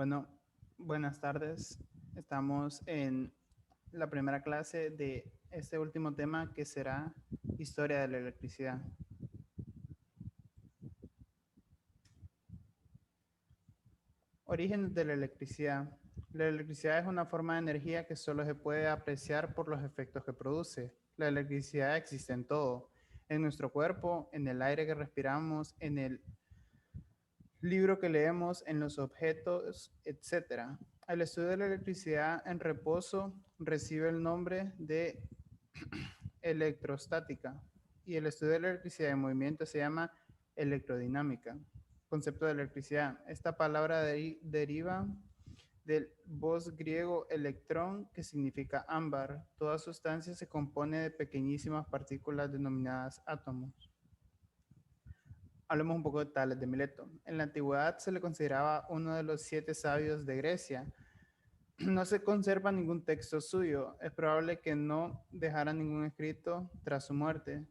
Bueno, buenas tardes. Estamos en la primera clase de este último tema que será historia de la electricidad. Origen de la electricidad. La electricidad es una forma de energía que solo se puede apreciar por los efectos que produce. La electricidad existe en todo, en nuestro cuerpo, en el aire que respiramos, en el libro que leemos, en los objetos, etc. El estudio de la electricidad en reposo recibe el nombre de electrostática y el estudio de la electricidad en movimiento se llama electrodinámica. Concepto de electricidad. Esta palabra deriva del voz griego electrón, que significa ámbar. Toda sustancia se compone de pequeñísimas partículas denominadas átomos. Hablemos un poco de Tales de Mileto. En la antigüedad se le consideraba uno de los 7 sabios de Grecia. No se conserva ningún texto suyo. Es probable que no dejara ningún escrito tras su muerte.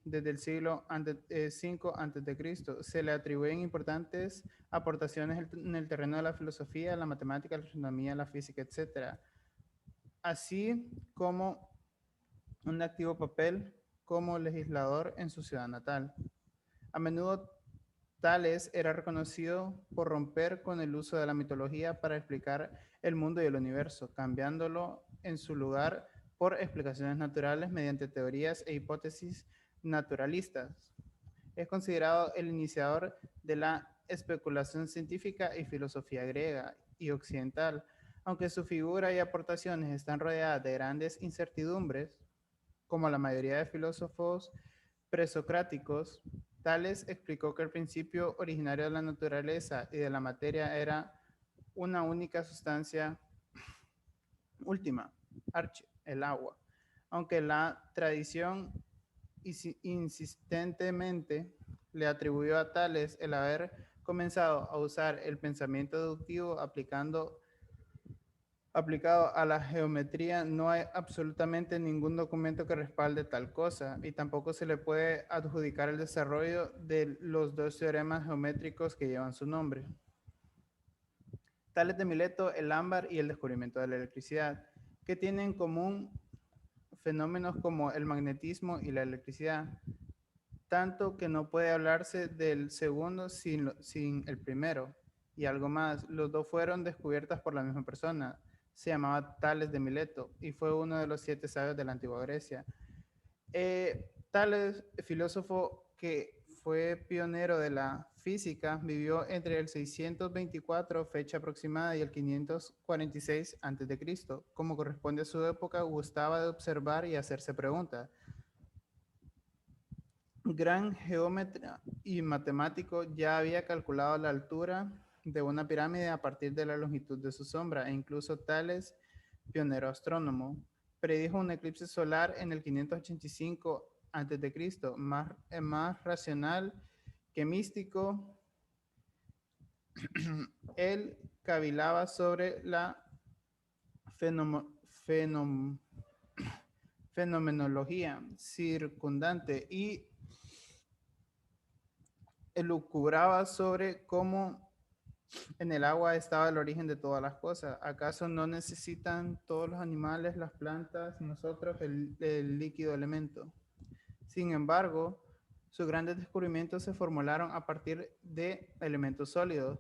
Desde el siglo V antes de Cristo. Se le atribuyen importantes aportaciones en el terreno de la filosofía, la matemática, la astronomía, la física, etc. Así como un activo papel como legislador en su ciudad natal. A menudo Tales era reconocido por romper con el uso de la mitología para explicar el mundo y el universo, cambiándolo en su lugar por explicaciones naturales mediante teorías e hipótesis naturalistas. Es considerado el iniciador de la especulación científica y filosofía griega y occidental. Aunque su figura y aportaciones están rodeadas de grandes incertidumbres, como la mayoría de filósofos presocráticos, Tales explicó que el principio originario de la naturaleza y de la materia era una única sustancia última, arche, el agua. Aunque la tradición insistentemente le atribuyó a Tales el haber comenzado a usar el pensamiento deductivo aplicado a la geometría, no hay absolutamente ningún documento que respalde tal cosa, y tampoco se le puede adjudicar el desarrollo de los 2 teoremas geométricos que llevan su nombre. Tales de Mileto, el ámbar y el descubrimiento de la electricidad, que tienen en común fenómenos como el magnetismo y la electricidad, tanto que no puede hablarse del segundo sin el primero. Y algo más, los dos fueron descubiertas por la misma persona. Se llamaba Tales de Mileto y fue uno de los 7 sabios de la antigua Grecia. Tales, filósofo que fue pionero de la física, vivió entre el 624, fecha aproximada, y el 546 a.C. Como corresponde a su época, gustaba de observar y hacerse preguntas. Gran geómetra y matemático, ya había calculado la altura de una pirámide a partir de la longitud de su sombra, e incluso Tales, pionero astrónomo, predijo un eclipse solar en el 585 a.C., más racional que místico. Él cavilaba sobre la fenomenología circundante y elucubraba sobre cómo en el agua estaba el origen de todas las cosas. ¿Acaso no necesitan todos los animales, las plantas, nosotros, el líquido elemento? Sin embargo, sus grandes descubrimientos se formularon a partir de elementos sólidos.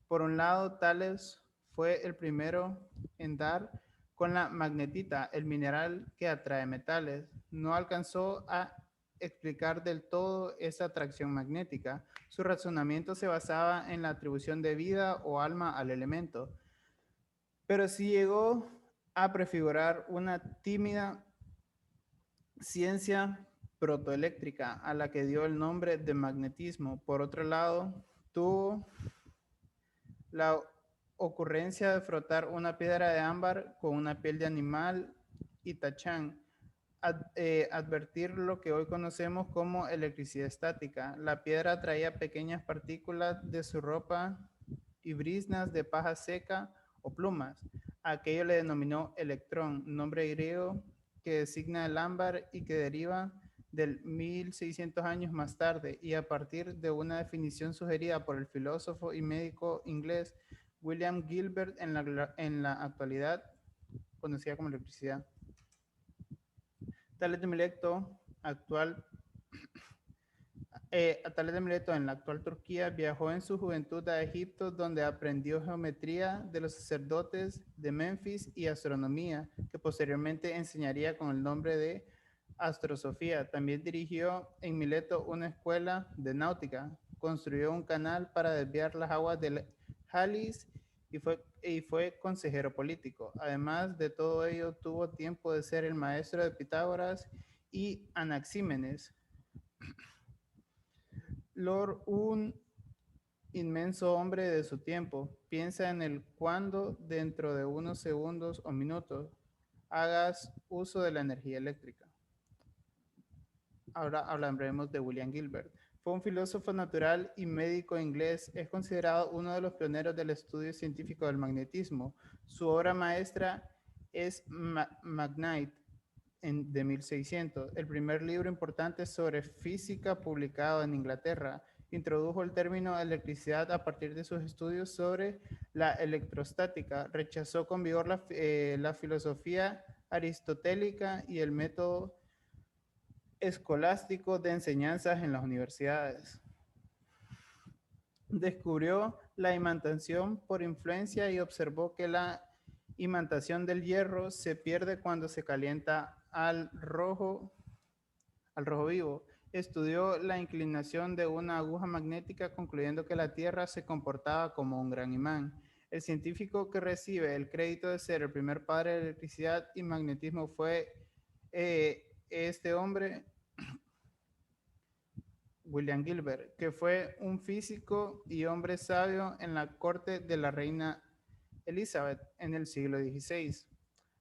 Por un lado, Tales fue el primero en dar con la magnetita, el mineral que atrae metales. No alcanzó a explicar del todo esa atracción magnética. Su razonamiento se basaba en la atribución de vida o alma al elemento, pero sí llegó a prefigurar una tímida ciencia protoeléctrica a la que dio el nombre de magnetismo. Por otro lado, tuvo la ocurrencia de frotar una piedra de ámbar con una piel de animal y tachán, advertir lo que hoy conocemos como electricidad estática. La piedra traía pequeñas partículas de su ropa y briznas de paja seca o plumas. Aquello le denominó electrón, nombre griego que designa el ámbar y que deriva del 1600 años más tarde, y a partir de una definición sugerida por el filósofo y médico inglés William Gilbert en la actualidad conocida como electricidad. Tales de Mileto, Tales de Mileto, en la actual Turquía, viajó en su juventud a Egipto, donde aprendió geometría de los sacerdotes de Menfis y astronomía, que posteriormente enseñaría con el nombre de Astrosofía. También dirigió en Mileto una escuela de náutica, construyó un canal para desviar las aguas del Halis y fue consejero político. Además de todo ello, tuvo tiempo de ser el maestro de Pitágoras y Anaxímenes. Lord, un inmenso hombre de su tiempo, piensa en el cuándo dentro de unos segundos o minutos hagas uso de la energía eléctrica. Ahora hablaremos de William Gilbert. Fue un filósofo natural y médico inglés. Es considerado uno de los pioneros del estudio científico del magnetismo. Su obra maestra es Magnite de 1600, el primer libro importante sobre física publicado en Inglaterra. Introdujo el término electricidad a partir de sus estudios sobre la electrostática. Rechazó con vigor la filosofía aristotélica y el método escolástico de enseñanzas en las universidades. Descubrió la imantación por influencia y observó que la imantación del hierro se pierde cuando se calienta al rojo vivo. Estudió la inclinación de una aguja magnética, concluyendo que la Tierra se comportaba como un gran imán. El científico que recibe el crédito de ser el primer padre de electricidad y magnetismo fue este hombre, William Gilbert, que fue un físico y hombre sabio en la corte de la reina Elizabeth en el siglo XVI.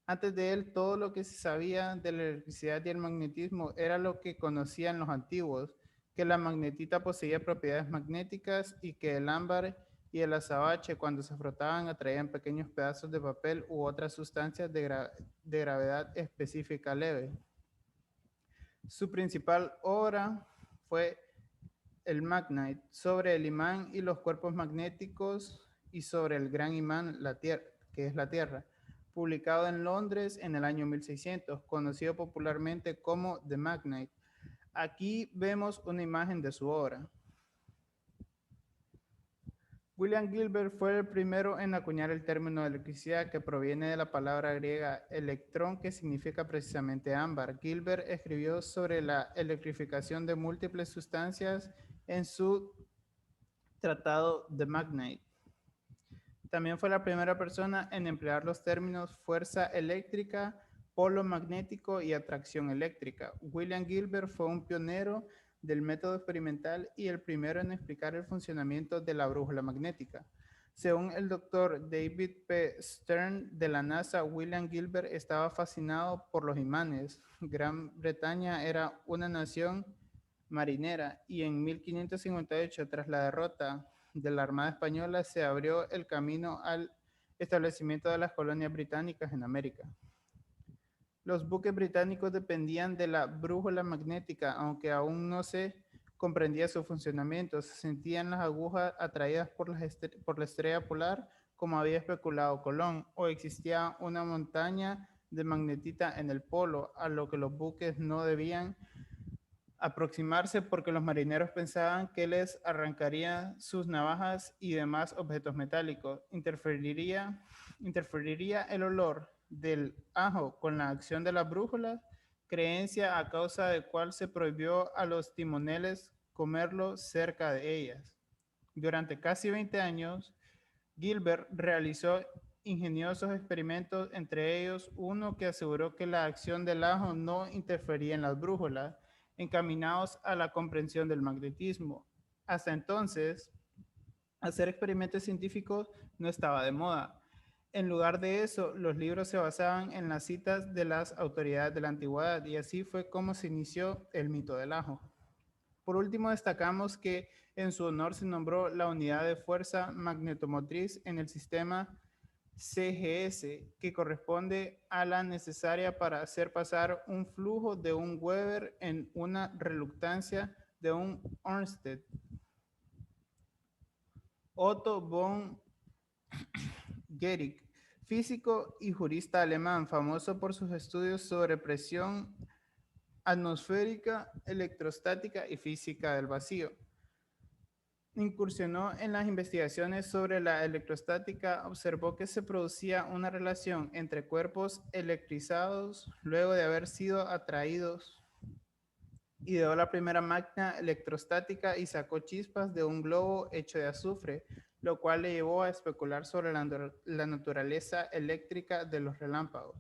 Antes de él, todo lo que se sabía de la electricidad y el magnetismo era lo que conocían los antiguos, que la magnetita poseía propiedades magnéticas y que el ámbar y el azabache, cuando se frotaban, atraían pequeños pedazos de papel u otras sustancias de gravedad específica leve. Su principal obra fue el Magnite, sobre el imán y los cuerpos magnéticos y sobre el gran imán, la Tierra, que es la Tierra, publicado en Londres en el año 1600, conocido popularmente como The Magnite. Aquí vemos una imagen de su obra. William Gilbert fue el primero en acuñar el término de electricidad, que proviene de la palabra griega electrón, que significa precisamente ámbar. Gilbert escribió sobre la electrificación de múltiples sustancias en su tratado The Magnite. También fue la primera persona en emplear los términos fuerza eléctrica, polo magnético y atracción eléctrica. William Gilbert fue un pionero del método experimental y el primero en explicar el funcionamiento de la brújula magnética. Según el doctor David P. Stern de la NASA, William Gilbert estaba fascinado por los imanes. Gran Bretaña era una nación marinera y en 1558, tras la derrota de la Armada Española, se abrió el camino al establecimiento de las colonias británicas en América. Los buques británicos dependían de la brújula magnética, aunque aún no se comprendía su funcionamiento. Se sentían las agujas atraídas por la estrella polar, como había especulado Colón, o existía una montaña de magnetita en el polo, a lo que los buques no debían aproximarse porque los marineros pensaban que les arrancarían sus navajas y demás objetos metálicos. Interferiría el olor del ajo con la acción de las brújulas, creencia a causa de cual se prohibió a los timoneles comerlo cerca de ellas. Durante casi 20 años, Gilbert realizó ingeniosos experimentos, entre ellos uno que aseguró que la acción del ajo no interfería en las brújulas, encaminados a la comprensión del magnetismo. Hasta entonces, hacer experimentos científicos no estaba de moda. En lugar de eso, los libros se basaban en las citas de las autoridades de la antigüedad, y así fue como se inició el mito del ajo. Por último, destacamos que en su honor se nombró la unidad de fuerza magnetomotriz en el sistema CGS, que corresponde a la necesaria para hacer pasar un flujo de un Weber en una reluctancia de un Ørsted. Otto von Guericke, físico y jurista alemán, famoso por sus estudios sobre presión atmosférica, electrostática y física del vacío. Incursionó en las investigaciones sobre la electrostática, observó que se producía una relación entre cuerpos electrizados luego de haber sido atraídos. Ideó la primera máquina electrostática y sacó chispas de un globo hecho de azufre, lo cual le llevó a especular sobre la naturaleza eléctrica de los relámpagos.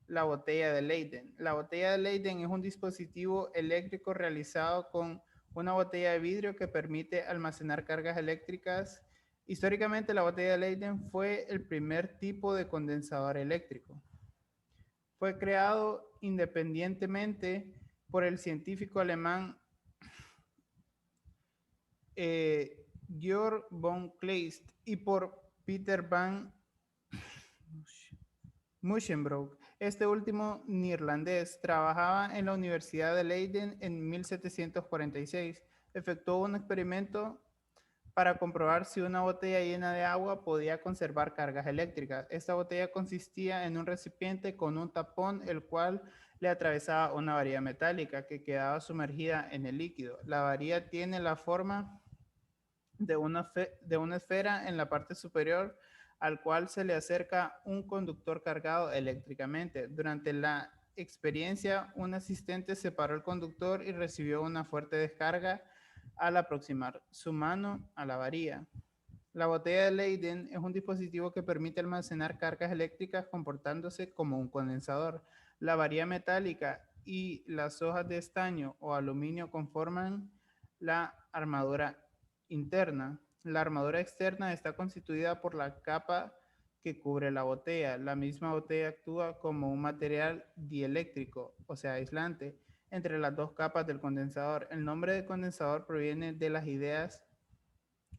La botella de Leyden. La botella de Leyden es un dispositivo eléctrico realizado con una botella de vidrio que permite almacenar cargas eléctricas. Históricamente, la botella de Leyden fue el primer tipo de condensador eléctrico. Fue creado independientemente por el científico alemán Georg von Kleist y por Peter van Musschenbroek. Este último neerlandés trabajaba en la Universidad de Leiden en 1746. Efectuó un experimento para comprobar si una botella llena de agua podía conservar cargas eléctricas. Esta botella consistía en un recipiente con un tapón, el cual le atravesaba una varilla metálica que quedaba sumergida en el líquido. La varilla tiene la forma de una esfera en la parte superior, al cual se le acerca un conductor cargado eléctricamente. Durante la experiencia, un asistente separó el conductor y recibió una fuerte descarga al aproximar su mano a la varilla. La botella de Leyden es un dispositivo que permite almacenar cargas eléctricas comportándose como un condensador. La varilla metálica y las hojas de estaño o aluminio conforman la armadura interna. La armadura externa está constituida por la capa que cubre la botella. La misma botella actúa como un material dieléctrico, o sea, aislante, entre las dos capas del condensador. El nombre de condensador proviene de las ideas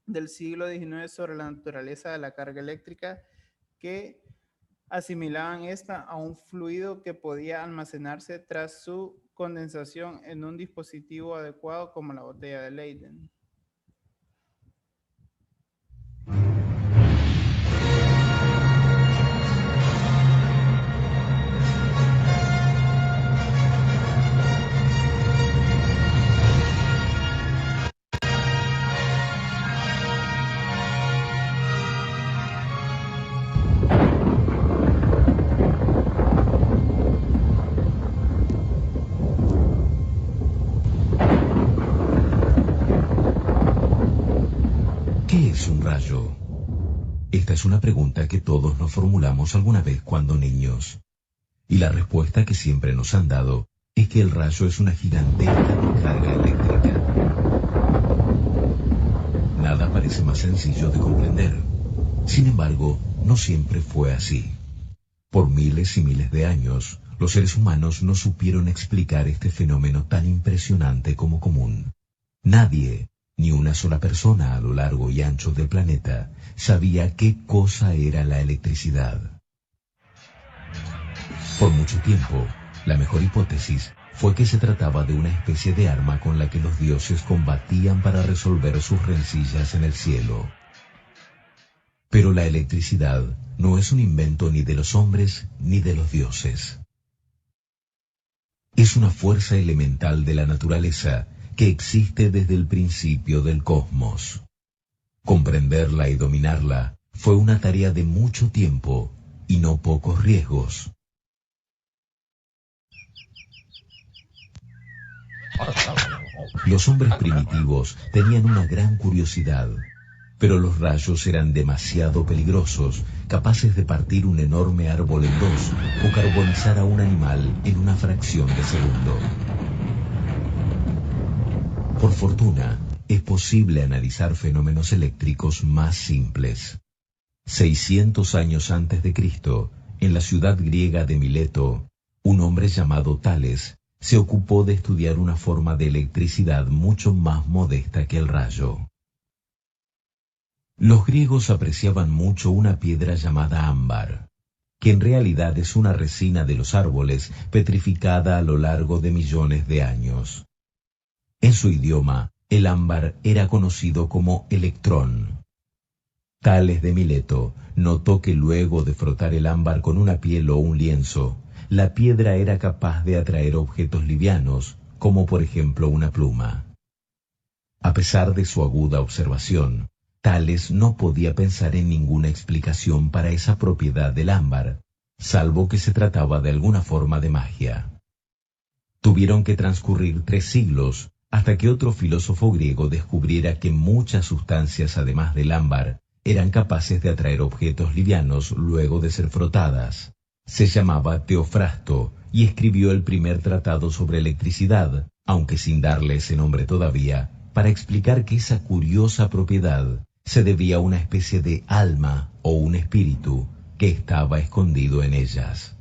del siglo XIX sobre la naturaleza de la carga eléctrica, que asimilaban esta a un fluido que podía almacenarse tras su condensación en un dispositivo adecuado como la botella de Leyden. ¿Qué es un rayo? Esta es una pregunta que todos nos formulamos alguna vez cuando niños. Y la respuesta que siempre nos han dado es que el rayo es una gigantesca descarga eléctrica. Nada parece más sencillo de comprender. Sin embargo, no siempre fue así. Por miles y miles de años, los seres humanos no supieron explicar este fenómeno tan impresionante como común. Nadie, ni una sola persona a lo largo y ancho del planeta, sabía qué cosa era la electricidad. Por mucho tiempo, la mejor hipótesis fue que se trataba de una especie de arma con la que los dioses combatían para resolver sus rencillas en el cielo. Pero la electricidad no es un invento ni de los hombres ni de los dioses. Es una fuerza elemental de la naturaleza que existe desde el principio del cosmos. Comprenderla y dominarla fue una tarea de mucho tiempo y no pocos riesgos. Los hombres primitivos tenían una gran curiosidad, pero los rayos eran demasiado peligrosos, capaces de partir un enorme árbol en dos o carbonizar a un animal en una fracción de segundo. Por fortuna, es posible analizar fenómenos eléctricos más simples. 600 años antes de Cristo, en la ciudad griega de Mileto, un hombre llamado Tales se ocupó de estudiar una forma de electricidad mucho más modesta que el rayo. Los griegos apreciaban mucho una piedra llamada ámbar, que en realidad es una resina de los árboles petrificada a lo largo de millones de años. En su idioma, el ámbar era conocido como electrón. Tales de Mileto notó que luego de frotar el ámbar con una piel o un lienzo, la piedra era capaz de atraer objetos livianos, como por ejemplo una pluma. A pesar de su aguda observación, Tales no podía pensar en ninguna explicación para esa propiedad del ámbar, salvo que se trataba de alguna forma de magia. Tuvieron que transcurrir 3 siglos hasta que otro filósofo griego descubriera que muchas sustancias, además del ámbar, eran capaces de atraer objetos livianos luego de ser frotadas. Se llamaba Teofrasto y escribió el primer tratado sobre electricidad, aunque sin darle ese nombre todavía, para explicar que esa curiosa propiedad se debía a una especie de alma o un espíritu que estaba escondido en ellas.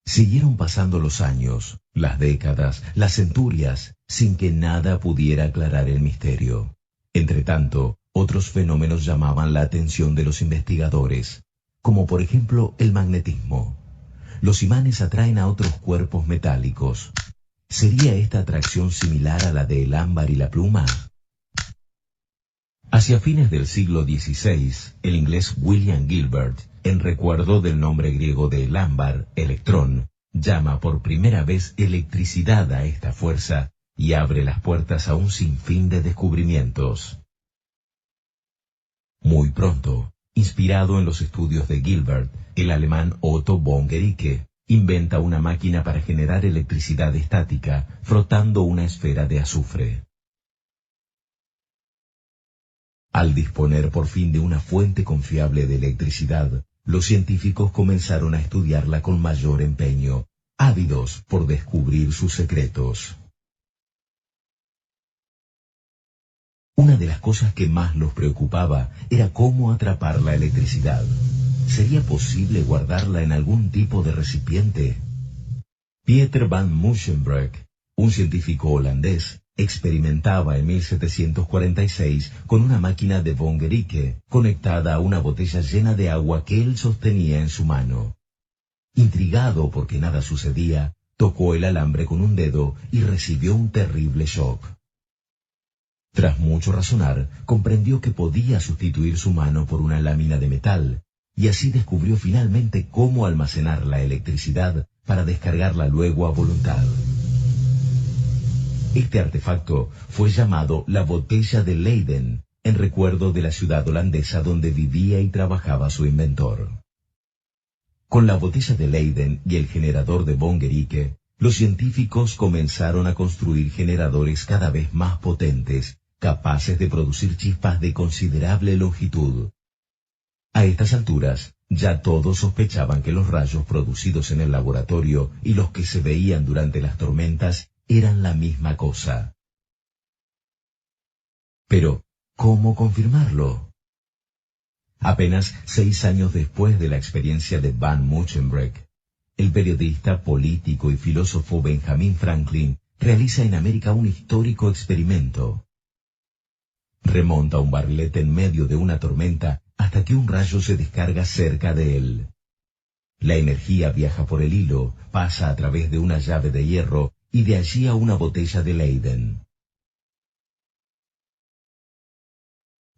Siguieron pasando los años, las décadas, las centurias, sin que nada pudiera aclarar el misterio. Entretanto, otros fenómenos llamaban la atención de los investigadores, como por ejemplo el magnetismo. Los imanes atraen a otros cuerpos metálicos. ¿Sería esta atracción similar a la del ámbar y la pluma? Hacia fines del siglo XVI, el inglés William Gilbert, en recuerdo del nombre griego del ámbar, electrón, llama por primera vez electricidad a esta fuerza y abre las puertas a un sinfín de descubrimientos. Muy pronto, inspirado en los estudios de Gilbert, el alemán Otto von Guericke inventa una máquina para generar electricidad estática frotando una esfera de azufre. Al disponer por fin de una fuente confiable de electricidad, los científicos comenzaron a estudiarla con mayor empeño, ávidos por descubrir sus secretos. Una de las cosas que más los preocupaba era cómo atrapar la electricidad. ¿Sería posible guardarla en algún tipo de recipiente? Pieter van Musschenbroek, un científico holandés, experimentaba en 1746 con una máquina de von Guericke conectada a una botella llena de agua que él sostenía en su mano. Intrigado porque nada sucedía, tocó el alambre con un dedo y recibió un terrible shock. Tras mucho razonar, comprendió que podía sustituir su mano por una lámina de metal, y así descubrió finalmente cómo almacenar la electricidad para descargarla luego a voluntad. Este artefacto fue llamado la botella de Leyden, en recuerdo de la ciudad holandesa donde vivía y trabajaba su inventor. Con la botella de Leyden y el generador de von Guericke, los científicos comenzaron a construir generadores cada vez más potentes, capaces de producir chispas de considerable longitud. A estas alturas, ya todos sospechaban que los rayos producidos en el laboratorio y los que se veían durante las tormentas eran la misma cosa. Pero, ¿cómo confirmarlo? Apenas 6 años después de la experiencia de Van Musschenbroek, el periodista, político y filósofo Benjamin Franklin realiza en América un histórico experimento. Remonta un barrilete en medio de una tormenta hasta que un rayo se descarga cerca de él. La energía viaja por el hilo, pasa a través de una llave de hierro y de allí a una botella de Leyden.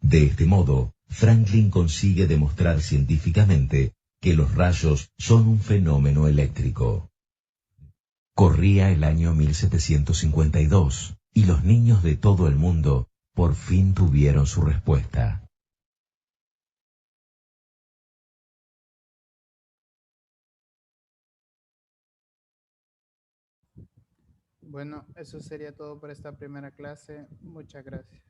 De este modo, Franklin consigue demostrar científicamente que los rayos son un fenómeno eléctrico. Corría el año 1752 y los niños de todo el mundo por fin tuvieron su respuesta. Bueno, eso sería todo por esta primera clase. Muchas gracias.